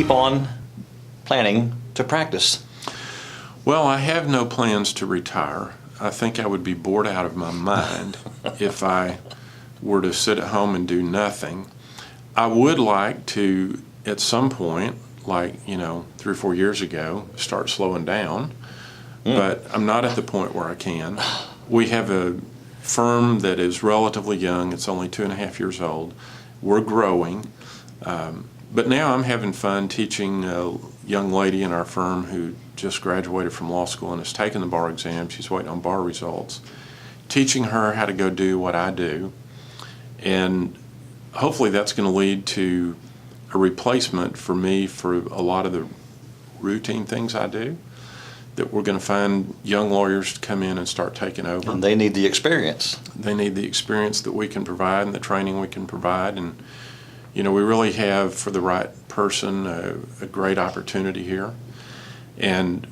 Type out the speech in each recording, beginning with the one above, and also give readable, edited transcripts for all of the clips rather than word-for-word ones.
keep on planning to practice? Well, I have no plans to retire. I think I would be bored out of my mind if I were to sit at home and do nothing. I would like to, at some point, like, 3 or 4 years ago, start slowing down, but I'm not at the point where I can. We have a firm that is relatively young. It's only 2.5 years old. We're growing, but now I'm having fun teaching a young lady in our firm who just graduated from law school and has taken the bar exam. She's waiting on bar results. Teaching her how to go do what I do, and hopefully that's going to lead to a replacement for me for a lot of the routine things I do, that we're going to find young lawyers to come in and start taking over. And they need the experience. They need the experience that we can provide and the training we can provide. And, we really have, for the right person, a great opportunity here. And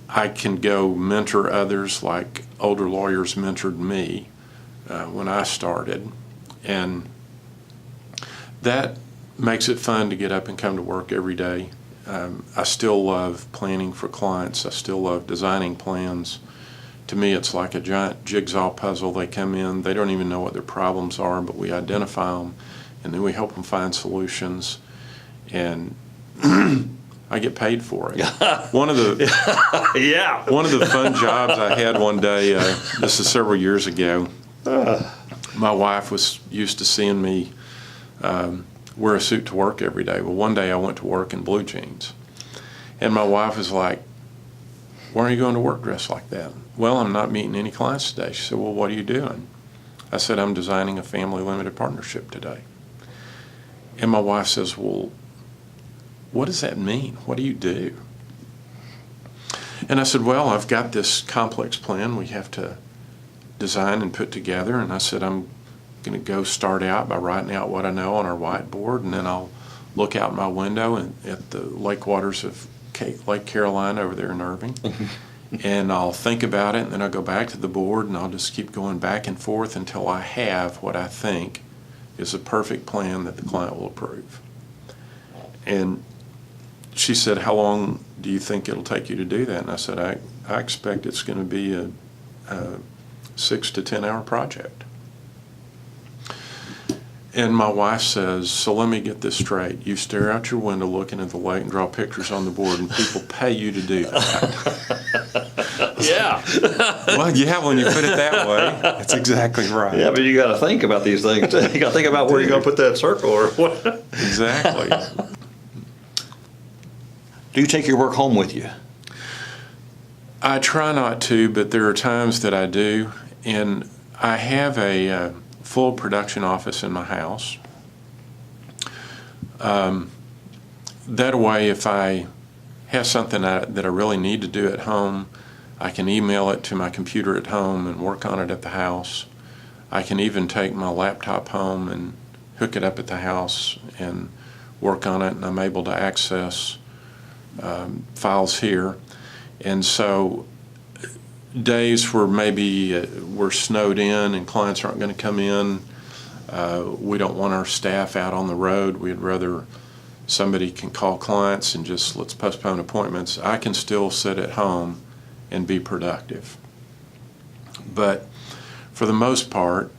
I can go mentor others like older lawyers mentored me when I started. And that makes it fun to get up and come to work every day. I still love planning for clients. I still love designing plans. To me, it's like a giant jigsaw puzzle. They come in, they don't even know what their problems are, but we identify them, and then we help them find solutions, and I get paid for it. One of the fun jobs I had one day, this is several years ago, my wife was used to seeing me wear a suit to work every day. Well, one day I went to work in blue jeans, and my wife was like, "Why are you going to work dressed like that?" "Well, I'm not meeting any clients today." She said, "Well, what are you doing?" I said, "I'm designing a family limited partnership today." And my wife says, "Well, what does that mean? What do you do?" And I said, "Well, I've got this complex plan we have to design and put together." And I said, "I'm going to go start out by writing out what I know on our whiteboard, and then I'll look out my window at the lake waters of Lake Carolina over there in Irving, and I'll think about it, and then I'll go back to the board, and I'll just keep going back and forth until I have what I think is a perfect plan that the client will approve." And she said, "How long do you think it'll take you to do that?" And I said, I expect it's going to be a 6 to 10 hour project." And my wife says, "So let me get this straight. You stare out your window looking at the lake and draw pictures on the board, and people pay you to do that." Yeah. Well, yeah, when you put it that way, that's exactly right. Yeah, but you got to think about these things. You got to think about where you're going to put that circle or what. Exactly. Do you take your work home with you? I try not to, but there are times that I do. And I have a full production office in my house. That way, if I have something that I really need to do at home, I can email it to my computer at home and work on it at the house. I can even take my laptop home and hook it up at the house and work on it, and I'm able to access files here. And so days where maybe we're snowed in and clients aren't going to come in, we don't want our staff out on the road. We'd rather somebody can call clients and just let's postpone appointments. I can still sit at home and be productive. But for the most part,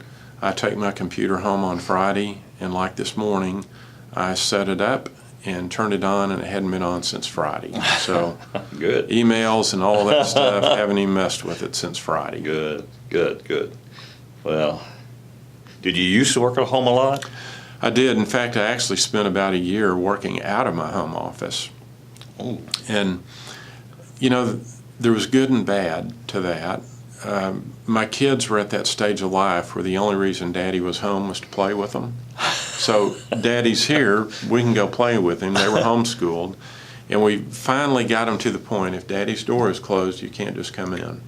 I take my computer home on Friday, and like this morning, I set it up and turned it on, and it hadn't been on since Friday. So Good. Emails and all that stuff, haven't even messed with it since Friday. Good. Well, did you used to work at home a lot? I did. In fact, I actually spent about a year working out of my home office. Oh. And, there was good and bad to that. My kids were at that stage of life where the only reason Daddy was home was to play with them. So Daddy's here, we can go play with him. They were homeschooled. And we finally got them to the point, if Daddy's door is closed, you can't just come in.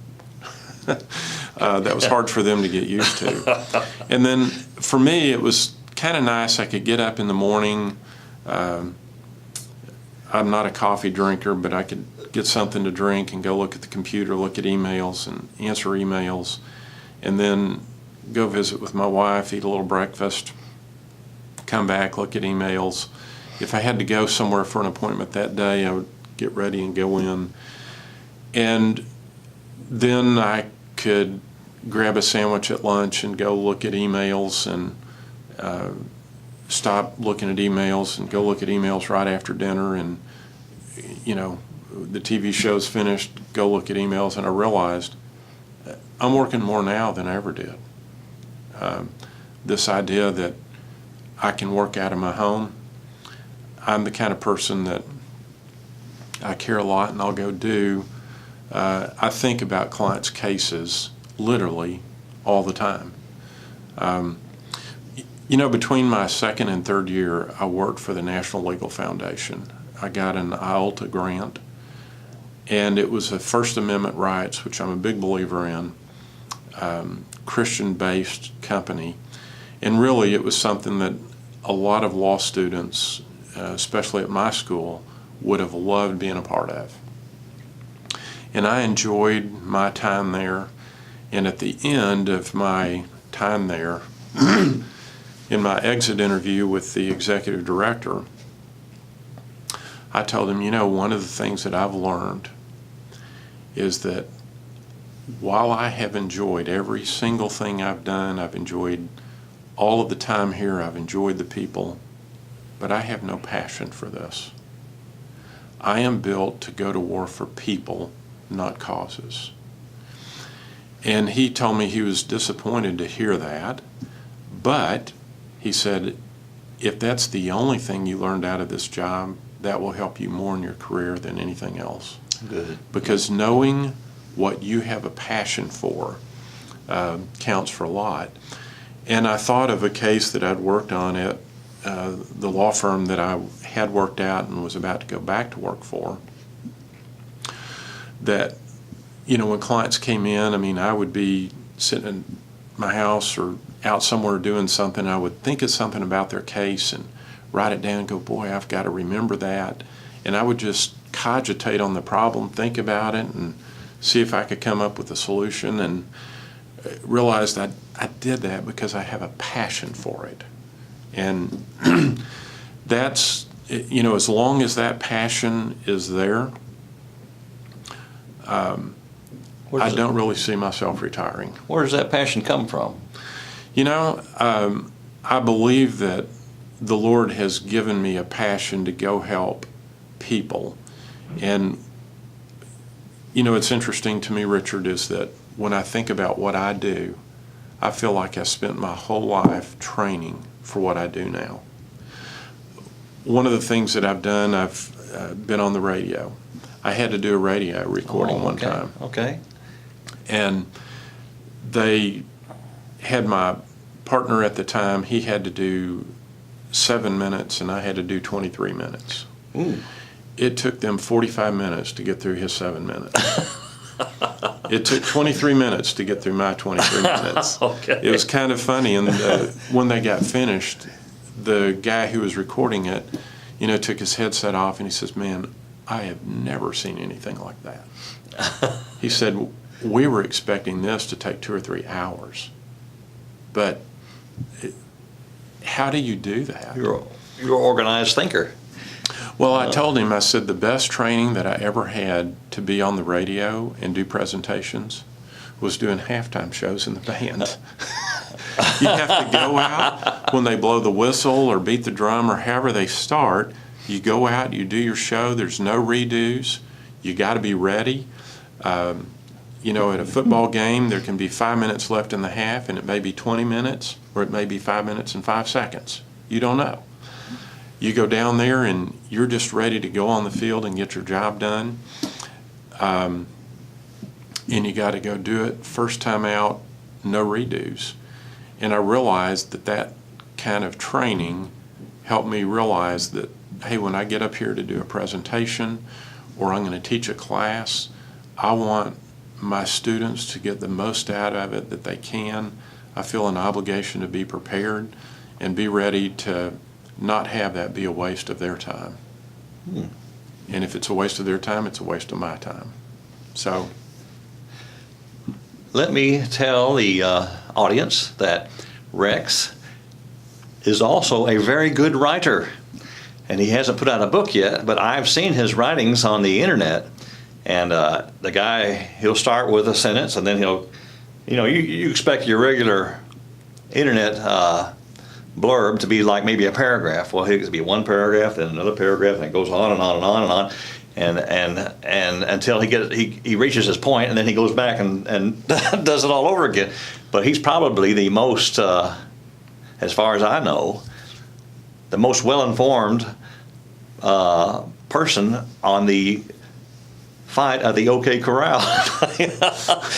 That was hard for them to get used to. And then for me, it was kind of nice. I could get up in the morning. I'm not a coffee drinker, but I could get something to drink and go look at the computer, look at emails and answer emails, and then go visit with my wife, eat a little breakfast, come back, look at emails, if I had to go somewhere for an appointment that day, I would get ready and go in. And then I could grab a sandwich at lunch and go look at emails and stop looking at emails and go look at emails right after dinner. And, you know, the TV show's finished, go look at emails. And I realized I'm working more now than I ever did. This idea that I can work out of my home. I'm the kind of person that I care a lot, and I'll go do. I think about clients' cases literally all the time. You know, between my second and third year, I worked for the National Legal Foundation. I got an IALTA grant, and it was a First Amendment rights, which I'm a big believer in, Christian-based company. And really, it was something that a lot of law students, especially at my school, would have loved being a part of. And I enjoyed my time there. And at the end of my time there, in my exit interview with the executive director, I told him, you know, one of the things that I've learned is that while I have enjoyed every single thing I've done, I've enjoyed all of the time here, I've enjoyed the people, but I have no passion for this. I am built to go to war for people, not causes. And he told me he was disappointed to hear that, but he said, if that's the only thing you learned out of this job, that will help you more in your career than anything else. Good. Because knowing what you have a passion for counts for a lot. And I thought of a case that I'd worked on at the law firm that I had worked out and was about to go back to work for. That, you know, when clients came in, I mean, I would be sitting in my house or out somewhere doing something, I would think of something about their case and write it down and go, boy, I've got to remember that. And I would just cogitate on the problem, think about it, and see if I could come up with a solution, and realized that I did that because I have a passion for it. And that's, you know, as long as that passion is there, I don't really see myself retiring. Where does that passion come from? You know, I believe that the Lord has given me a passion to go help people. And, you know, it's interesting to me, Richard, is that when I think about what I do, I feel like I spent my whole life training for what I do now. One of the things that I've done, I've been on the radio. I had to do a radio recording one time. Okay. And they had my partner at the time, he had to do 7 minutes and I had to do 23 minutes. Ooh. It took them 45 minutes to get through his 7 minutes. It took 23 minutes to get through my 23 minutes. Okay. It was kind of funny, and when they got finished, the guy who was recording it, you know, took his headset off and he says, man, I have never seen anything like that. He said, we were expecting this to take 2 or 3 hours, but how do you do that? You're an organized thinker. Well, I told him, I said, the best training that I ever had to be on the radio and do presentations was doing halftime shows in the band. You have to go out when they blow the whistle or beat the drum or however they start. You go out, you do your show, there's no redos. You got to be ready. You know, at a football game, there can be 5 minutes left in the half, and it may be 20 minutes, or it may be 5 minutes and 5 seconds. You don't know. You go down there and you're just ready to go on the field and get your job done. And you got to go do it first time out, no redos. And I realized that that kind of training helped me realize that, hey, when I get up here to do a presentation or I'm going to teach a class, I want my students to get the most out of it that they can. I feel an obligation to be prepared and be ready to not have that be a waste of their time. And if it's a waste of their time, it's a waste of my time. So let me tell the audience that Rex is also a very good writer. and he hasn't put out a book yet, but I've seen his writings on the internet. And the guy, he'll start with a sentence, and then you expect your regular internet blurb to be like maybe a paragraph. Well, it could be one paragraph, then another paragraph, and it goes on and on and on and on, and until he reaches his point, and then he goes back and does it all over again. But he's probably the most, as far as I know, the most well-informed person on the fight of the OK Corral.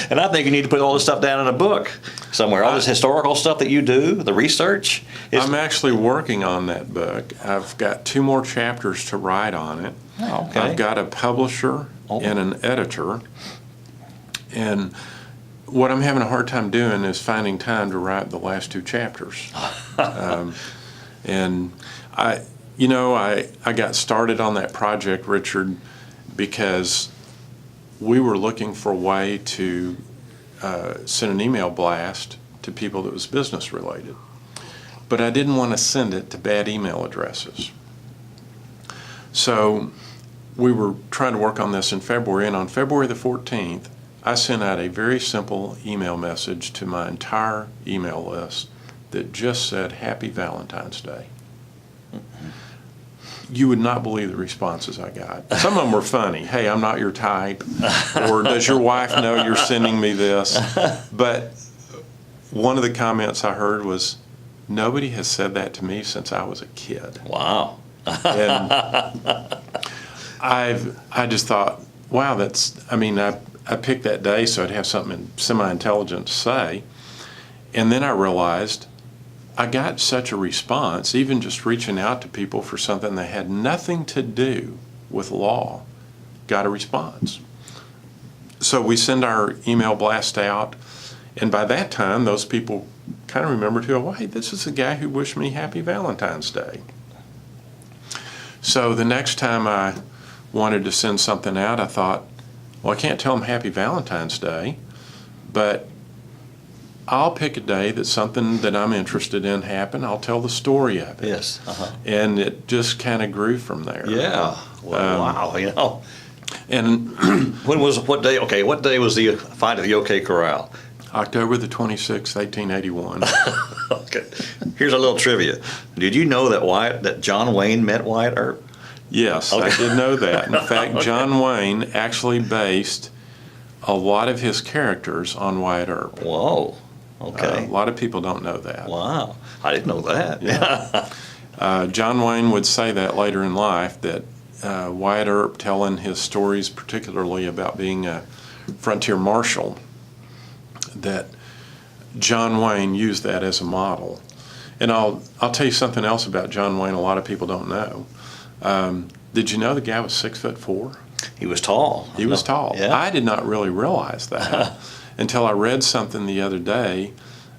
And I think you need to put all this stuff down in a book somewhere. All this historical stuff that you do, the research. I'm actually working on that book. I've got 2 more chapters to write on it. Oh, okay. I've got a publisher and an editor. And what I'm having a hard time doing is finding time to write the last 2 chapters. And I got started on that project, Richard, because we were looking for a way to send an email blast to people that was business related. But I didn't want to send it to bad email addresses. So we were trying to work on this in February, and on February the 14th, I sent out a very simple email message to my entire email list that just said, Happy Valentine's Day. You would not believe the responses I got. Some of them were funny. Hey, I'm not your type. Or does your wife know you're sending me this? But one of the comments I heard was, nobody has said that to me since I was a kid. Wow. And I just thought, wow, I picked that day so I'd have something semi-intelligent to say. And then I realized I got such a response, even just reaching out to people for something that had nothing to do with law, got a response. So we send our email blast out, and by that time, those people kind of remembered who, well, hey, this is the guy who wished me Happy Valentine's Day. So the next time I wanted to send something out, I thought, well, I can't tell them Happy Valentine's Day, but I'll pick a day that something that I'm interested in happened. I'll tell the story of it. Yes. And it just kind of grew from there. Yeah. Well, wow. And what day? Okay, what day was the fight of the OK Corral? October the 26th, 1881. Okay. Here's a little trivia. Did you know that John Wayne met Wyatt Earp? Yes, Okay. I did know that. In fact, John Wayne actually based a lot of his characters on Wyatt Earp. Whoa. Okay. A lot of people don't know that. Wow. I didn't know that. Yeah. John Wayne would say that later in life, that Wyatt Earp, telling his stories, particularly about being a frontier marshal, that John Wayne used that as a model. And I'll tell you something else about John Wayne a lot of people don't know. Did you know the guy was 6'4"? He was tall. He was tall. Yeah. I did not really realize that until I read something the other day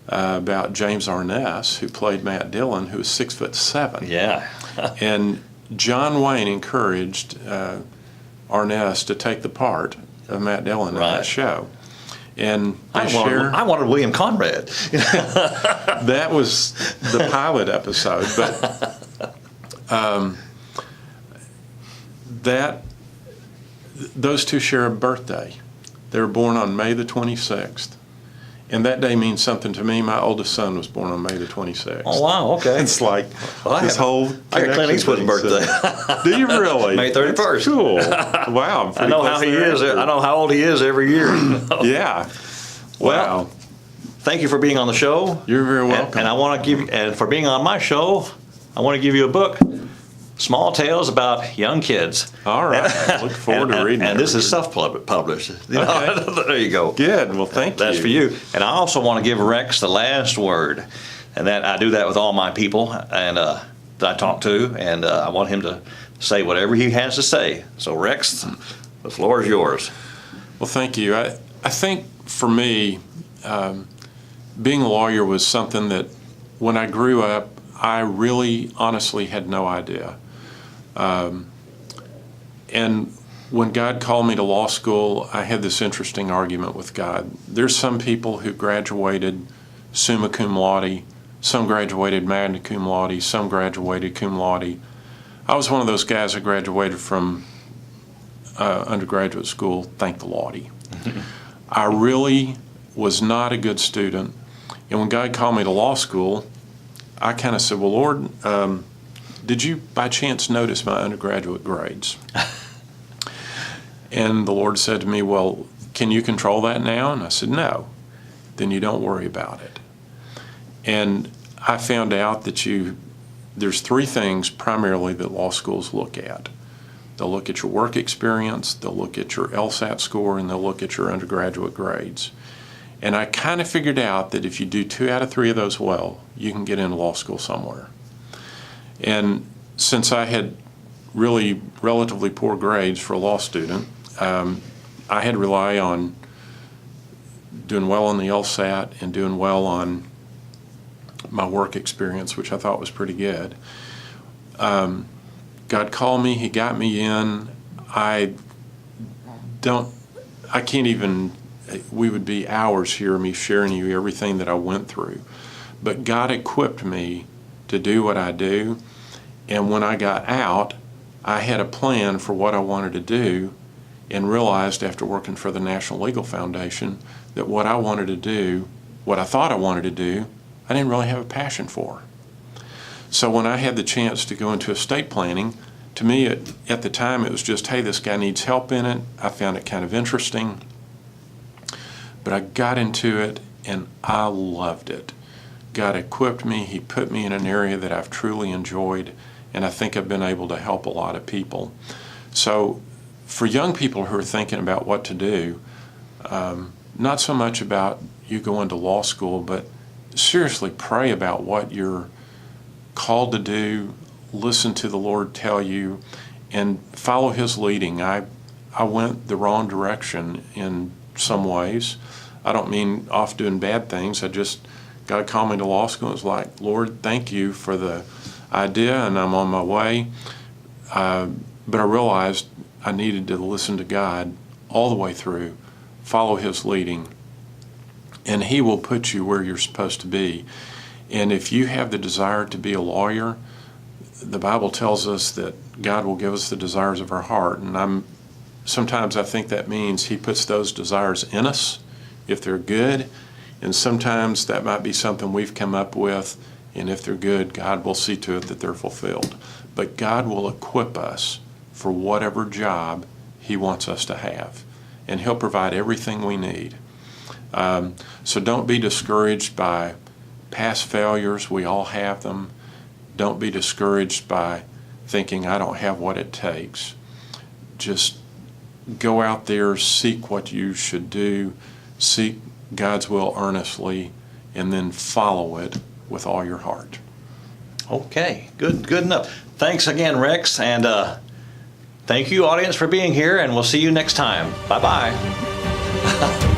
about James Arness, who played Matt Dillon, who was 6'7". Yeah. And John Wayne encouraged Arness to take the part of Matt Dillon in that show. And I wanted William Conrad. that was the pilot episode, but those two share a birthday. They were born on May the 26th. And that day means something to me. My oldest son was born on May the 26th. Oh, wow, okay. It's like this whole I got Clint Eastwood's thing. birthday. Do you really? May 31st. That's cool. Wow. I know how he is. I know how old he is every year. Yeah. Well, wow. Thank you for being on the show. You're very welcome. And I want to give you, and for being on my show, I want to give you a book, Small Tales About Young Kids. All right. Look forward to reading it. And this is self-published. Okay. There you go. Good. Well, thank you. That's for you. And I also want to give Rex the last word. And that I do that with all my people and that I talk to. And I want him to say whatever he has to say. So, Rex, the floor is yours. Well, thank you. I think for me, being a lawyer was something that when I grew up, I really honestly had no idea. And when God called me to law school, I had this interesting argument with God. There's some people who graduated summa cum laude, some graduated magna cum laude, some graduated cum laude. I was one of those guys that graduated from undergraduate school, thank the Lordy. I really was not a good student. And when God called me to law school, I kind of said, well, Lord, did you by chance notice my undergraduate grades? And the Lord said to me, well, can you control that now? And I said, no. Then you don't worry about it. And I found out that there's three things primarily that law schools look at. They'll look at your work experience, they'll look at your LSAT score, and they'll look at your undergraduate grades. And I kind of figured out that if you do 2 out of 3 of those well, you can get into law school somewhere. And since I had really relatively poor grades for a law student, I had to rely on doing well on the LSAT and doing well on my work experience, which I thought was pretty good. God called me, He got me in. We would be hours here, me sharing you everything that I went through. But God equipped me to do what I do. And when I got out, I had a plan for what I wanted to do and realized after working for the National Legal Foundation that what I wanted to do, what I thought I wanted to do, I didn't really have a passion for. So when I had the chance to go into estate planning, to me at the time it was just, hey, this guy needs help in it. I found it kind of interesting. But I got into it and I loved it. God equipped me, He put me in an area that I've truly enjoyed, and I think I've been able to help a lot of people. So for young people who are thinking about what to do, not so much about you going to law school, but seriously pray about what you're called to do, listen to the Lord tell you, and follow His leading. I went the wrong direction in some ways. I don't mean off doing bad things. God called me to law school. It was like, Lord, thank you for the idea, and I'm on my way. But I realized I needed to listen to God all the way through, follow His leading, and He will put you where you're supposed to be. And if you have the desire to be a lawyer, the Bible tells us that God will give us the desires of our heart. And sometimes I think that means He puts those desires in us if they're good. And sometimes that might be something we've come up with. And if they're good, God will see to it that they're fulfilled. But God will equip us for whatever job He wants us to have. And He'll provide everything we need. So don't be discouraged by past failures. We all have them. Don't be discouraged by thinking, I don't have what it takes. Just go out there, seek what you should do, seek God's will earnestly, and then follow it with all your heart. Okay, good enough. Thanks again, Rex, and thank you, audience, for being here, and we'll see you next time. Bye-bye.